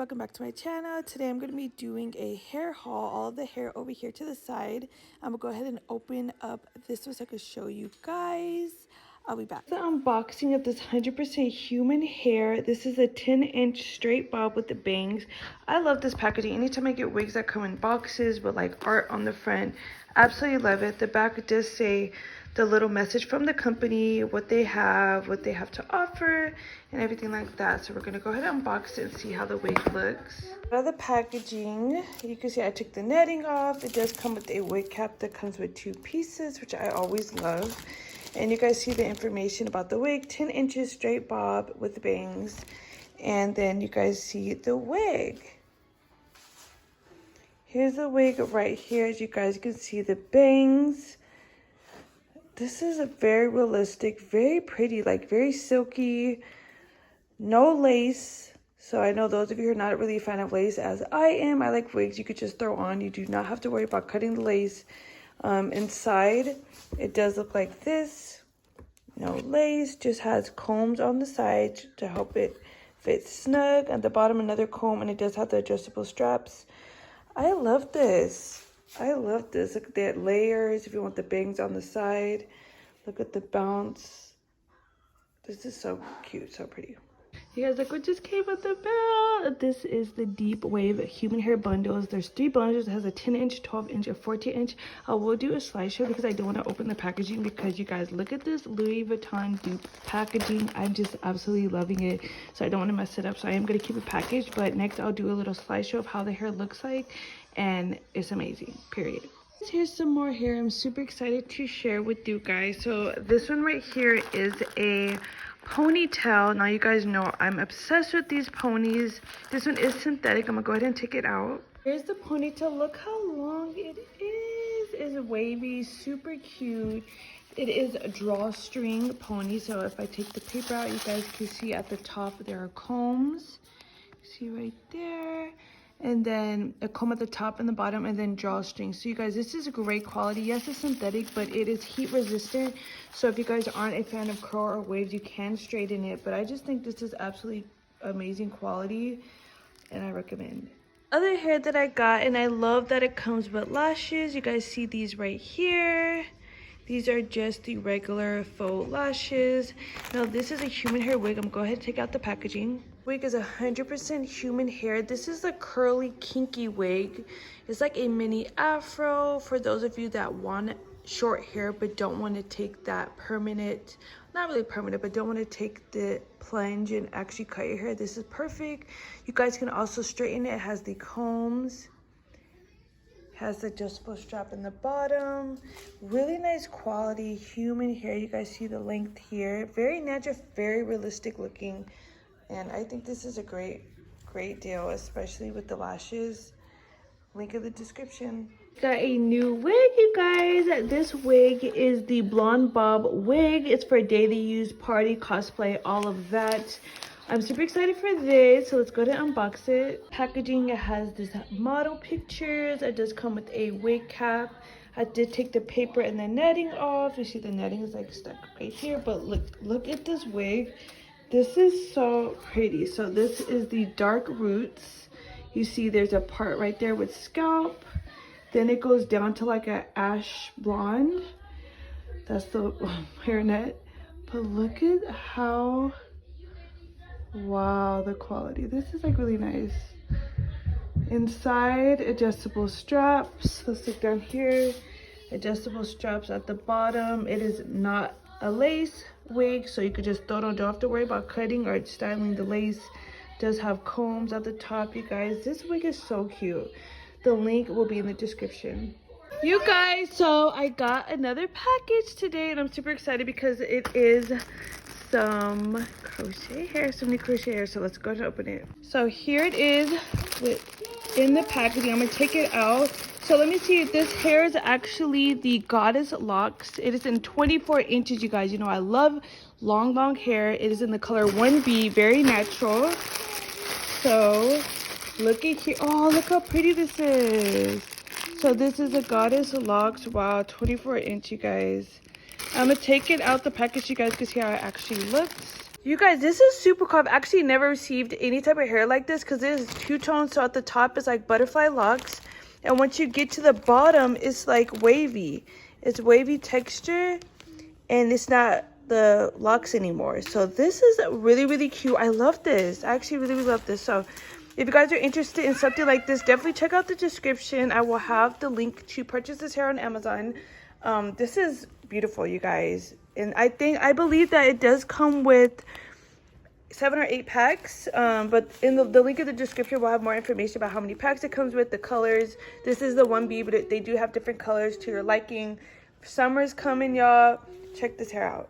welcome back to my channel. Today I'm going to be doing a hair haul, all of the hair over here to the side. I'm going to go ahead and open up this one so I can show you guys. I'll be back. The unboxing of this 100% human hair. This is a 10-inch straight bob with the bangs. I love this packaging. Anytime I get wigs that come in boxes with like art on the front, absolutely love it. The back does say the little message from the company, what they have to offer, and everything like that. So we're gonna go ahead and unbox it and see how the wig looks. Out of the packaging, you can see I took the netting off. It does come with a wig cap that comes with 2 pieces, which I always love. And you guys see the information about the wig, 10 inches straight bob with the bangs. And then you guys see the wig. Here's the wig right here. As you guys can see the bangs. This is a very realistic, very pretty, like very silky, no lace. So I know those of you who are not really a fan of lace, as I am, I like wigs you could just throw on. You do not have to worry about cutting the lace. Inside, it does look like this. No lace, just has combs on the side to help it fit snug. At the bottom, another comb, and it does have the adjustable straps. I love this. I love this. Look at that layers. If you want the bangs on the side, look at the bounce. This is so cute, so pretty. You guys, look what just came with the belt. This is the Deep Wave Human Hair Bundles. There's 3 bundles. It has a 10-inch, 12-inch, and 14-inch. I will do a slideshow because I don't want to open the packaging, because you guys, look at this Louis Vuitton dupe packaging. I'm just absolutely loving it. So I don't want to mess it up. So I am going to keep it packaged. But next, I'll do a little slideshow of how the hair looks like. And it's amazing, period. Here's some more hair I'm super excited to share with you guys. So this one right here is a ponytail. Now you guys know I'm obsessed with these ponies. This one is synthetic. I'm gonna go ahead and take it out. Here's the ponytail. Look how long it is. It's wavy, super cute. It is a drawstring pony. So if I take the paper out, you guys can see at the top there are combs. See right there. And then a comb at the top and the bottom, and then drawstring. So you guys, this is great quality. Yes, it's synthetic, but it is heat resistant. So if you guys aren't a fan of curl or waves, you can straighten it. But I just think this is absolutely amazing quality, and I recommend. Other hair that I got, and I love that it comes with lashes. You guys see these right here. These are just the regular faux lashes. Now this is a human hair wig. I'm gonna go ahead and take out the packaging. Wig is 100% human hair. This is the curly kinky wig. It's like a mini afro for those of you that want short hair but don't want to take that permanent, not really permanent, but don't want to take the plunge and actually cut your hair. This is perfect. You guys can also straighten it. It has the combs. Has the adjustable strap in the bottom. Really nice quality human hair. You guys see the length here. Very natural, very realistic looking. And I think this is a great deal, especially with the lashes. Link in the description. Got a new wig, you guys. This wig is the blonde bob wig. It's for daily use, party, cosplay, all of that. I'm super excited for this, so let's go to unbox it. Packaging, it has this model pictures. It does come with a wig cap. I did take the paper and the netting off. You see the netting is like stuck right here, but look at this wig. This is so pretty. So this is the dark roots. You see there's a part right there with scalp. Then it goes down to like an ash blonde. That's the hairnet. But look at how, wow, the quality. This is like really nice. Inside, adjustable straps. Let's look down here. Adjustable straps at the bottom. It is not a lace wig, so you could just throw it on. Don't have to worry about cutting or styling the lace. It does have combs at the top, you guys. This wig is so cute. The link will be in the description. You guys, so I got another package today, and I'm super excited because it is some crochet hair, some new crochet hair. So let's go ahead and open it. So here it is in the packaging. I'm gonna take it out. So let me see, this hair is actually the Goddess Locs. It is in 24 inches, you guys. You know I love long hair. It is in the color 1B, very natural. So look at here. Oh, look how pretty this is. So this is a Goddess Locs. Wow, 24 inch, you guys. I'm gonna take it out the package. You guys can see how it actually looks. You guys, this is super cool. I've actually never received any type of hair like this because it is two-tone. So at the top is like butterfly locks. And once you get to the bottom, it's like wavy. It's wavy texture. And it's not the locks anymore. So this is really, really cute. I love this. I actually really, really love this. So if you guys are interested in something like this, definitely check out the description. I will have the link to purchase this hair on Amazon. This is beautiful, you guys. And I believe that it does come with 7 or 8 packs. But in the link in the description, we'll have more information about how many packs it comes with, the colors. This is the 1B, but they do have different colors to your liking. Summer's coming, y'all. Check this hair out.